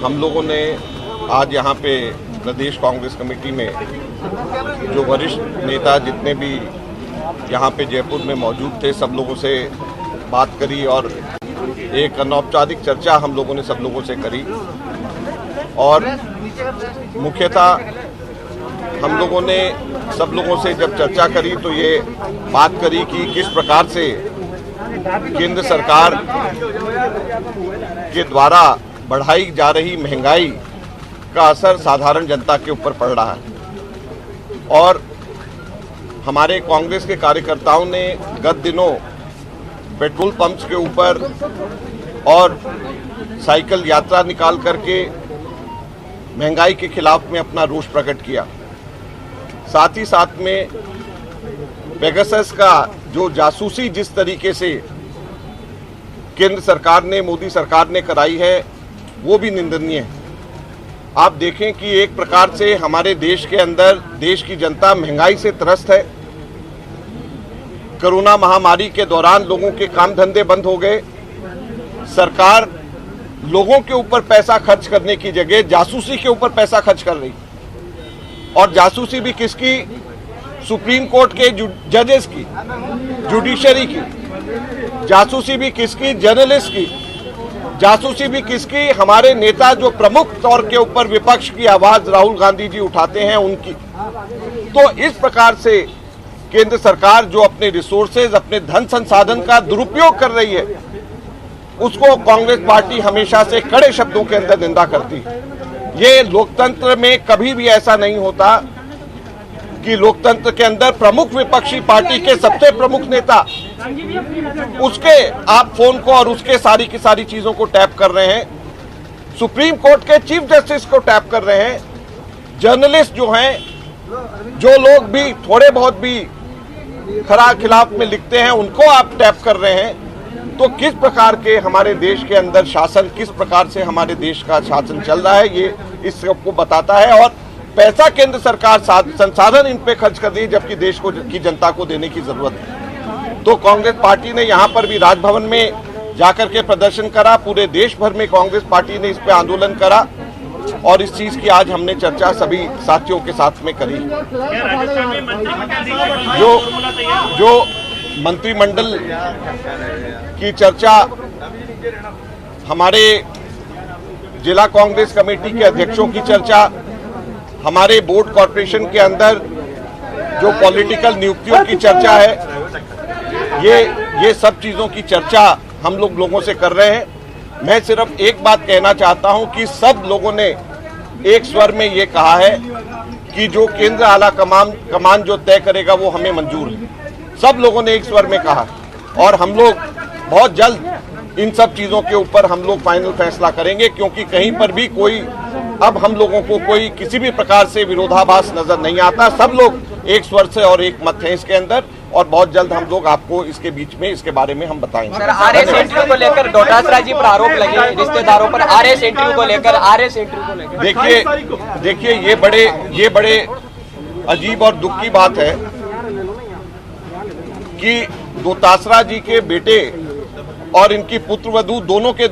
हम लोगों ने आज यहाँ पे प्रदेश कांग्रेस कमेटी में जो वरिष्ठ नेता जितने भी यहाँ पे जयपुर में मौजूद थे सब लोगों से बात करी और एक अनौपचारिक चर्चा हम लोगों ने सब लोगों से करी और मुख्यतः हम लोगों ने सब लोगों से जब चर्चा करी तो ये बात करी कि किस प्रकार से केंद्र सरकार के द्वारा बढ़ाई जा रही महंगाई का असर साधारण जनता के ऊपर पड़ रहा है। और हमारे कांग्रेस के कार्यकर्ताओं ने गत दिनों पेट्रोल पंप्स के ऊपर और साइकिल यात्रा निकाल करके महंगाई के खिलाफ में अपना रोष प्रकट किया। साथ ही साथ में पेगासस का जो जासूसी जिस तरीके से केंद्र सरकार ने, मोदी सरकार ने कराई है, वो भी निंदनीय है। आप देखें कि एक प्रकार से हमारे देश के अंदर देश की जनता महंगाई से त्रस्त है। कोरोना महामारी के दौरान लोगों के काम धंधे बंद हो गए। सरकार लोगों के ऊपर पैसा खर्च करने की जगह जासूसी के ऊपर पैसा खर्च कर रही, और जासूसी भी किसकी? सुप्रीम कोर्ट के जजेस की, जुडिशरी की। जासूसी भी किसकी? जर्नलिस्ट की। जासूसी भी किसकी? हमारे नेता जो प्रमुख तौर के ऊपर विपक्ष की आवाज राहुल गांधी जी उठाते हैं उनकी। तो इस प्रकार से केंद्र सरकार जो अपने रिसोर्सेज, अपने धन संसाधन का दुरुपयोग कर रही है, उसको कांग्रेस पार्टी हमेशा से कड़े शब्दों के अंदर निंदा करती है। ये लोकतंत्र में कभी भी ऐसा नहीं होता कि लोकतंत्र के अंदर प्रमुख विपक्षी पार्टी के सबसे प्रमुख नेता, उसके आप फोन को और उसके सारी की सारी चीजों को टैप कर रहे हैं। सुप्रीम कोर्ट के चीफ जस्टिस को टैप कर रहे हैं। जर्नलिस्ट जो हैं, जो लोग भी थोड़े बहुत भी खिलाफ में लिखते हैं, उनको आप टैप कर रहे हैं। तो किस प्रकार के हमारे देश के अंदर शासन, किस प्रकार से हमारे देश का शासन चल रहा है, ये इस सबको बताता है। और पैसा केंद्र सरकार संसाधन इन पे खर्च कर रही है, जबकि देश को की जनता को देने की जरूरत है। तो कांग्रेस पार्टी ने यहाँ पर भी राजभवन में जाकर के प्रदर्शन करा। पूरे देश भर में कांग्रेस पार्टी ने इस पे आंदोलन करा और इस चीज की आज हमने चर्चा सभी साथियों के साथ में करी। जो मंत्रिमंडल की चर्चा हमारे जिला कांग्रेस कमेटी के अध्यक्षों की चर्चा, हमारे बोर्ड कॉर्पोरेशन के अंदर जो पॉलिटिकल नियुक्तियों की चर्चा है, ये सब चीजों की चर्चा हम लोगों से कर रहे हैं। मैं सिर्फ एक बात कहना चाहता हूं कि सब लोगों ने एक स्वर में ये कहा है कि जो केंद्र आला कमान जो तय करेगा वो हमें मंजूर है। सब लोगों ने एक स्वर में कहा और हम लोग बहुत जल्द इन सब चीजों के ऊपर हम लोग फाइनल फैसला करेंगे, क्योंकि कहीं पर भी कोई अब हम लोगों को कोई किसी भी प्रकार से विरोधाभास नजर नहीं आता। सब लोग एक स्वर से और एक मत है इसके अंदर, और बहुत जल्द हम लोग आपको इसके बीच में इसके बारे में हम बताएंगे। सर, आरएस इंटरव्यू को लेकर डोटासरा जी पर आरोप लगे रिश्तेदारों पर, आरएस इंटरव्यू को लेकर देखिए ये बड़े अजीब और दुख की बात है कि डोटासरा जी के बेटे और इनकी पुत्रवधू दोनों के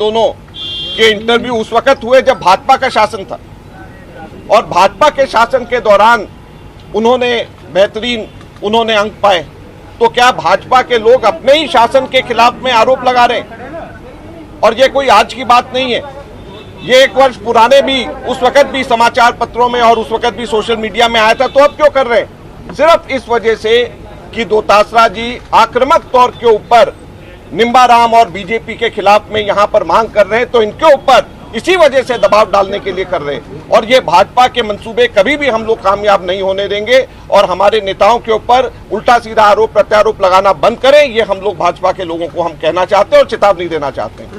इंटरव्यू उस वक्त हुए जब भाजपा का शासन था, और भाजपा के शासन के दौरान उन्होंने अंक पाए। तो क्या भाजपा के लोग अपने ही शासन के खिलाफ में आरोप लगा रहे हैं? और ये कोई आज की बात नहीं है, ये 1 वर्ष पुराने भी उस वक्त भी समाचार पत्रों में और उस वक्त भी सोशल मीडिया में आया था। तो अब क्यों कर रहे हैं? सिर्फ इस वजह से कि डोटासरा जी आक्रामक तौर के ऊपर निम्बाराम और बीजेपी के खिलाफ में यहां पर मांग कर रहे हैं, तो इनके ऊपर इसी वजह से दबाव डालने के लिए कर रहे हैं। और ये भाजपा के मंसूबे कभी भी हम लोग कामयाब नहीं होने देंगे, और हमारे नेताओं के ऊपर उल्टा सीधा आरोप प्रत्यारोप लगाना बंद करें, ये हम लोग भाजपा के लोगों को हम कहना चाहते हैं और चेतावनी देना चाहते हैं।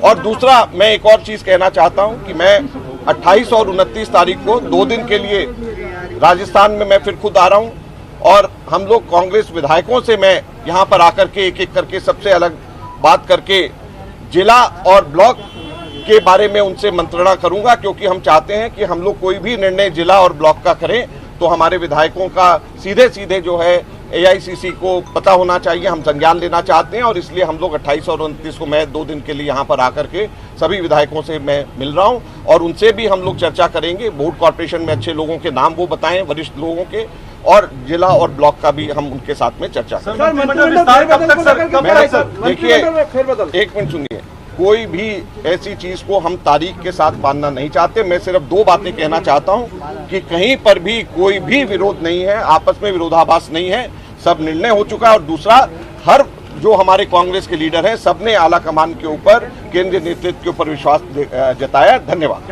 और दूसरा, मैं एक और चीज कहना चाहता हूं कि मैं 28 और 29 तारीख को 2 दिन के लिए राजस्थान में मैं फिर खुद आ रहा हूं, और हम लोग कांग्रेस विधायकों से मैं यहाँ पर आकर के एक एक करके सबसे अलग बात करके जिला और ब्लॉक के बारे में उनसे मंत्रणा करूंगा, क्योंकि हम चाहते हैं कि हम लोग कोई भी निर्णय जिला और ब्लॉक का करें तो हमारे विधायकों का सीधे सीधे जो है एआईसीसी को पता होना चाहिए, हम संज्ञान लेना चाहते हैं और इसलिए हम लोग 28 और 29 को मैं 2 दिन के लिए यहाँ पर आकर के सभी विधायकों से मैं मिल रहा हूँ और उनसे भी हम लोग चर्चा करेंगे। बोर्ड कॉर्पोरेशन में अच्छे लोगों के नाम वो बताएं, वरिष्ठ लोगों के, और जिला और ब्लॉक का भी हम उनके साथ में चर्चा करेंगे। देखिए, एक मिनट सुनिए, कोई भी ऐसी चीज को हम तारीख के साथ बांधना नहीं चाहते। मैं सिर्फ 2 बातें कहना चाहता हूं कि कहीं पर भी कोई भी विरोध नहीं है, आपस में विरोधाभास नहीं है, सब निर्णय हो चुका है। और दूसरा, हर जो हमारे कांग्रेस के लीडर हैं, सबने आला कमान के ऊपर, केंद्रीय नेतृत्व के ऊपर विश्वास जताया। धन्यवाद।